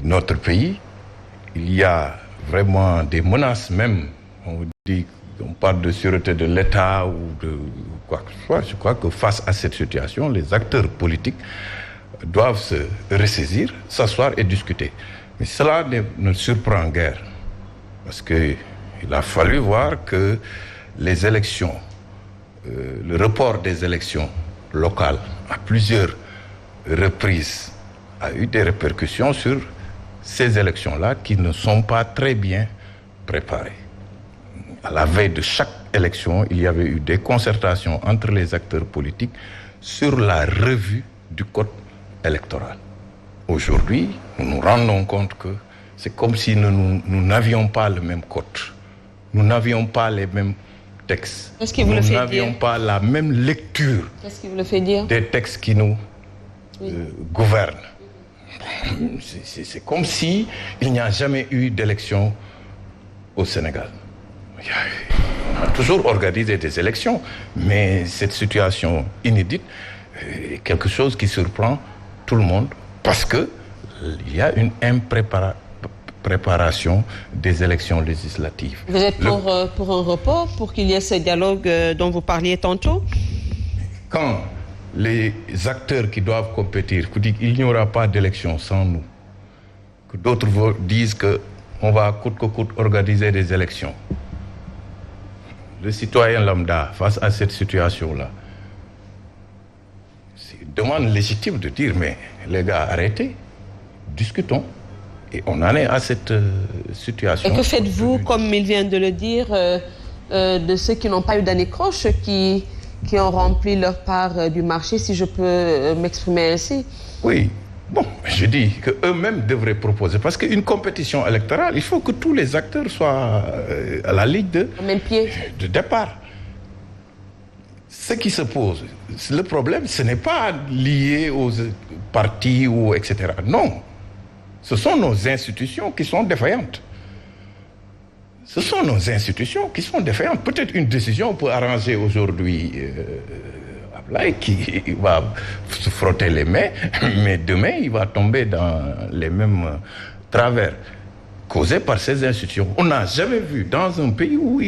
notre pays. Il y a vraiment des menaces même. On parle de sûreté de l'État ou de quoi que ce soit. Je crois que face à cette situation, les acteurs politiques doivent se ressaisir, s'asseoir et discuter. Mais cela ne surprend guère. Parce qu'il a fallu voir que les élections, le report des élections locales à plusieurs reprises a eu des répercussions sur ces élections-là qui ne sont pas très bien préparées. À la veille de chaque élection, il y avait eu des concertations entre les acteurs politiques sur la revue du code électoral. Aujourd'hui, nous nous rendons compte que c'est comme si nous n'avions pas le même code. Nous n'avions pas les mêmes textes. Qu'est-ce qui vous le fait dire ? Nous n'avions pas la même lecture. Qu'est-ce qui vous le fait dire ? Des textes qui nous gouvernent. C'est comme si il n'y a jamais eu d'élection au Sénégal. On a toujours organisé des élections, mais cette situation inédite est quelque chose qui surprend tout le monde parce que il y a une impréparation des élections législatives. Vous êtes pour un report, pour qu'il y ait ce dialogue dont vous parliez tantôt ? Quand les acteurs qui doivent compétir vous disent qu'il n'y aura pas d'élection sans nous, que d'autres disent qu'on va coûte que coûte organiser des élections, le citoyen lambda, face à cette situation-là, c'est une demande légitime de dire, mais les gars, arrêtez, discutons. Et on en est à cette situation. Et que faites-vous, comme il vient de le dire, de ceux qui n'ont pas eu d'anécroche, qui ont rempli leur part du marché, si je peux m'exprimer ainsi ? Oui. Bon, je dis qu'eux-mêmes devraient proposer. Parce qu'une compétition électorale, il faut que tous les acteurs soient à la ligne de départ. Ce qui se pose, le problème, ce n'est pas lié aux partis ou etc. Non. Ce sont nos institutions qui sont défaillantes. Ce sont nos institutions qui sont défaillantes. Peut-être une décision peut arranger aujourd'hui qui va se frotter les mains, mais demain, il va tomber dans les mêmes travers causés par ces institutions. On n'a jamais vu dans un pays où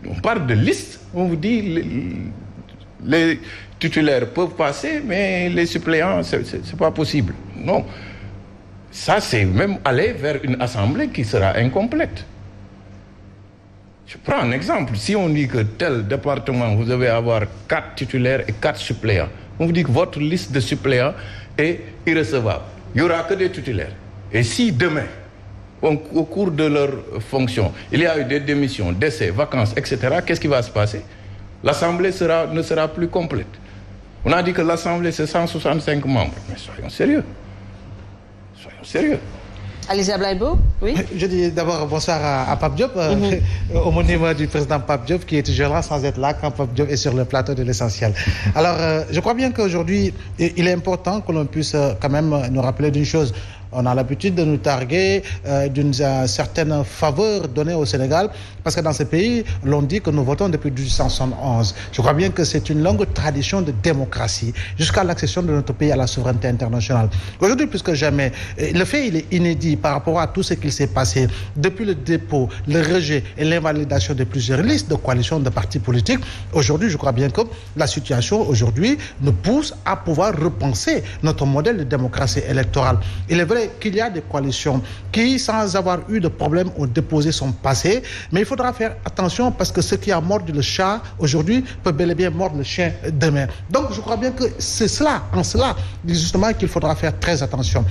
on parle de liste, on vous dit les titulaires peuvent passer, mais les suppléants, c'est pas possible. Non. Ça, c'est même aller vers une assemblée qui sera incomplète. Je prends un exemple. Si on dit que tel département, vous devez avoir 4 titulaires et 4 suppléants, on vous dit que votre liste de suppléants est irrecevable. Il n'y aura que des titulaires. Et si demain, au cours de leur fonction, il y a eu des démissions, décès, vacances, etc., qu'est-ce qui va se passer ? L'Assemblée ne sera plus complète. On a dit que l'Assemblée, c'est 165 membres. Mais soyons sérieux. Soyons sérieux. Alizé Blaibo, oui. Je dis d'abord bonsoir à Pape Diop, au monument du président Pape Diop, qui est toujours là sans être là quand Pape Diop est sur le plateau de l'essentiel. Alors, je crois bien qu'aujourd'hui, il est important que l'on puisse quand même nous rappeler d'une chose. On a l'habitude de nous targuer d'une certaine faveur donnée au Sénégal, parce que dans ce pays, l'on dit que nous votons depuis 1871. Je crois bien que c'est une longue tradition de démocratie, jusqu'à l'accession de notre pays à la souveraineté internationale. Aujourd'hui, plus que jamais, le fait, il est inédit par rapport à tout ce qui s'est passé depuis le dépôt, le rejet et l'invalidation de plusieurs listes de coalitions de partis politiques. Aujourd'hui, je crois bien que la situation aujourd'hui nous pousse à pouvoir repenser notre modèle de démocratie électorale. Il est vrai qu'il y a des coalitions qui, sans avoir eu de problème, ont déposé son passé, mais il faudra faire attention parce que ce qui a mordu le chat aujourd'hui peut bel et bien mordre le chien demain. Donc je crois bien que c'est en cela justement qu'il faudra faire très attention.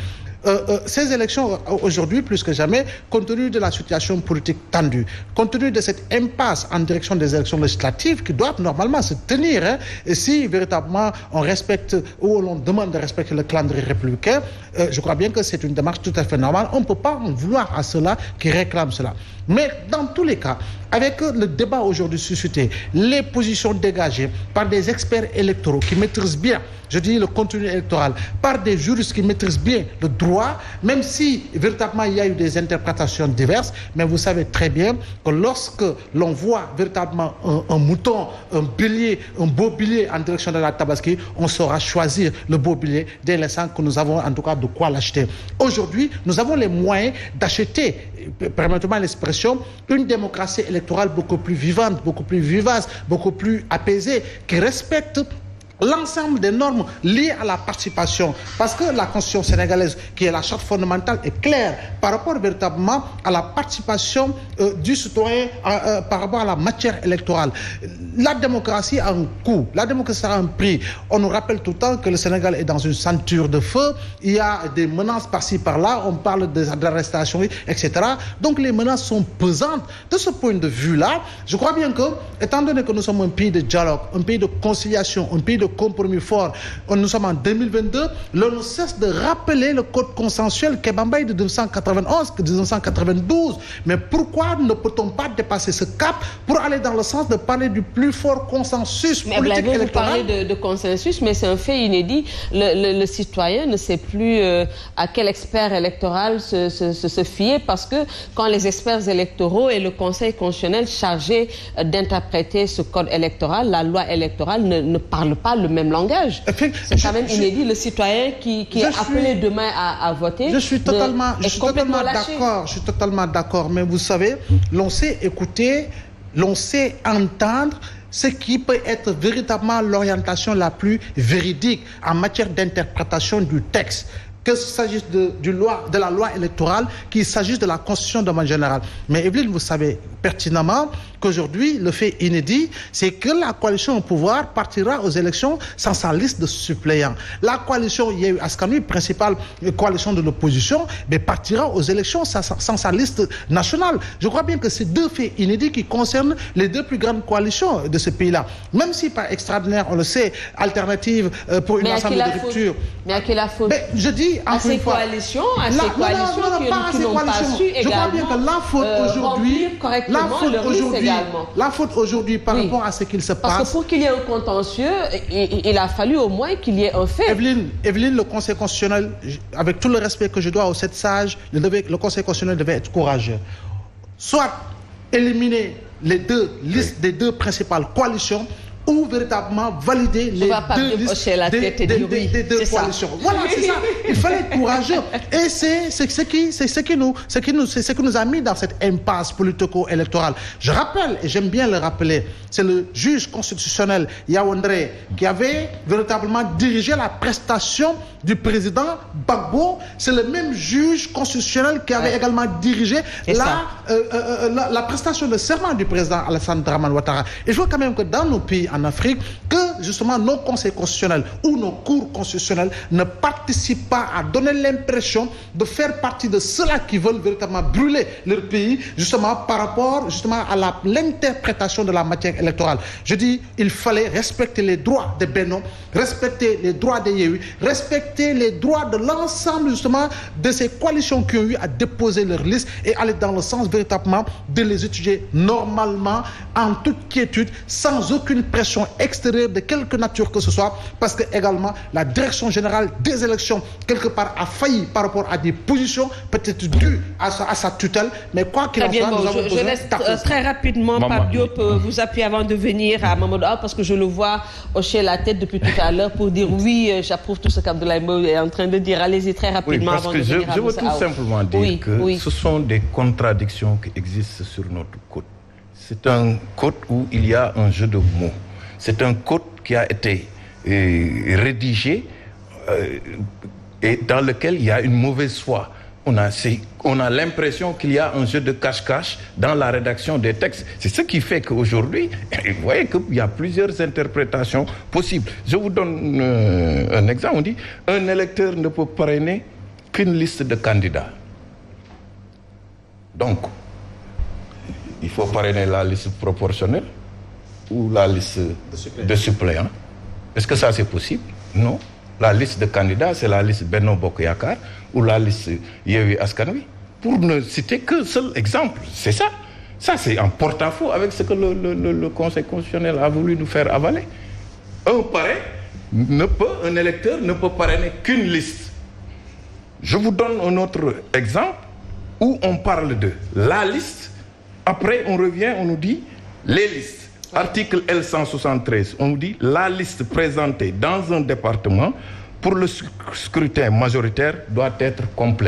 Ces élections aujourd'hui, plus que jamais, compte tenu de la situation politique tendue, compte tenu de cette impasse en direction des élections législatives qui doivent normalement se tenir, et si véritablement on respecte ou l'on demande de respecter le calendrier républicain, je crois bien que c'est une démarche tout à fait normale. On ne peut pas en vouloir à ceux-là qui réclament cela. Mais dans tous les cas, avec le débat aujourd'hui suscité, les positions dégagées par des experts électoraux qui maîtrisent bien, je dis le contenu électoral, par des juristes qui maîtrisent bien le droit, même si véritablement il y a eu des interprétations diverses, mais vous savez très bien que lorsque l'on voit véritablement un mouton, un bélier, un beau bélier en direction de la Tabaski, on saura choisir le beau bélier dès l'instant que nous avons en tout cas de quoi l'acheter. Aujourd'hui, nous avons les moyens d'acheter, permettez-moi l'expression, une démocratie électorale beaucoup plus vivante, beaucoup plus vivace, beaucoup plus apaisée, qui respecte l'ensemble des normes liées à la participation. Parce que la Constitution sénégalaise, qui est la charte fondamentale, est claire par rapport véritablement à la participation du citoyen par rapport à la matière électorale. La démocratie a un coût, la démocratie a un prix. On nous rappelle tout le temps que le Sénégal est dans une ceinture de feu, il y a des menaces par-ci par-là, on parle d'arrestations, etc. Donc les menaces sont pesantes. De ce point de vue-là, je crois bien que, étant donné que nous sommes un pays de dialogue, un pays de conciliation, un pays de compromis fort, nous sommes en 2022, l'on ne cesse de rappeler le code consensuel Kébambaye de 1991, 1992. Mais pourquoi ne peut-on pas dépasser ce cap pour aller dans le sens de parler du plus fort consensus politique électoral? Vous parlez de consensus, mais c'est un fait inédit. Le citoyen ne sait plus à quel expert électoral se fier, parce que quand les experts électoraux et le Conseil constitutionnel chargé d'interpréter ce code électoral, la loi électorale ne parlent pas le même langage. C'est quand même inédit. Le citoyen qui est appelé demain à voter. Je suis totalement d'accord. Je suis totalement d'accord. Mais vous savez, l'on sait écouter, l'on sait entendre ce qui peut être véritablement l'orientation la plus véridique en matière d'interprétation du texte. Que s'agisse de la loi électorale, qu'il s'agisse de la Constitution de manière générale. Mais Evelyne, vous savez pertinemment qu'aujourd'hui, le fait inédit, c'est que la coalition au pouvoir partira aux élections sans sa liste de suppléants. La coalition Yewwi Askan Wi, principale coalition de l'opposition, mais partira aux élections sans sa liste nationale. Je crois bien que ces deux faits inédits qui concernent les deux plus grandes coalitions de ce pays-là. Même si par extraordinaire, on le sait, alternative pour une ensemble de ruptures. Mais à qui la faute? Je dis à ces coalitions, qui n'ont pas su également. Je crois bien que la faute aujourd'hui, la faute aujourd'hui par rapport à ce qu'il se passe. Parce que pour qu'il y ait un contentieux, il a fallu au moins qu'il y ait un fait. Evelyne, le Conseil constitutionnel, avec tout le respect que je dois aux 7 sages, le Conseil constitutionnel devait être courageux. Soit éliminer les deux listes des deux principales coalitions, ou véritablement valider les deux listes des deux coalitions. Voilà, c'est ça. Il fallait être courageux. Et c'est ce qui nous a mis dans cette impasse politico-électorale. Je rappelle, et j'aime bien le rappeler, c'est le juge constitutionnel Yaoundé qui avait véritablement dirigé la prestation du président Gbagbo. C'est le même juge constitutionnel qui avait également dirigé la prestation de serment du président Alassane Dramane Ouattara. Il faut quand même que dans nos pays en Afrique, que justement nos conseils constitutionnels ou nos cours constitutionnels ne participent pas à donner l'impression de faire partie de ceux-là qui veulent véritablement brûler leur pays, justement par rapport justement à l'interprétation de la matière électorale. Je dis, il fallait respecter les droits des Benno, respecter les droits des Yewwi, respecter les droits de l'ensemble justement de ces coalitions qui ont eu à déposer leur liste et aller dans le sens véritablement de les étudier normalement, en toute quiétude, sans aucune pression extérieure de quelque nature que ce soit, parce que également la direction générale des élections quelque part a failli par rapport à des positions peut-être dues à sa tutelle, mais quoi qu'il en soit, nous avons besoin laisse très rapidement Pape Diop vous appuyer avant de venir à Mamadou Awa, parce que je le vois hocher la tête depuis tout à l'heure pour dire oui, j'approuve tout ce qu'Abdoulaye Mbow est en train de dire. Allez-y très rapidement avant de venir à je veux tout simplement dire que ce sont des contradictions qui existent sur notre côte. C'est un code où il y a un jeu de mots. C'est un code qui a été rédigé et dans lequel il y a une mauvaise foi. On a l'impression qu'il y a un jeu de cache-cache dans la rédaction des textes. C'est ce qui fait qu'aujourd'hui, vous voyez qu'il y a plusieurs interprétations possibles. Je vous donne un exemple. On dit un électeur ne peut parrainer qu'une liste de candidats. Donc, il faut parrainer la liste proportionnelle ou la liste de suppléants. Est-ce que ça c'est possible? Non. La liste de candidats, c'est la liste Benno Bokk Yakaar ou la liste Yewwi Askan Wi. pour ne citer que seul exemple. C'est ça. Ça, c'est en porte-à-faux avec ce que le Conseil constitutionnel a voulu nous faire avaler. Un électeur ne peut parrainer qu'une liste. Je vous donne un autre exemple où on parle de la liste. Après, on revient, on nous dit les listes. Article L173, on nous dit la liste présentée dans un département pour le scrutin majoritaire doit être complète.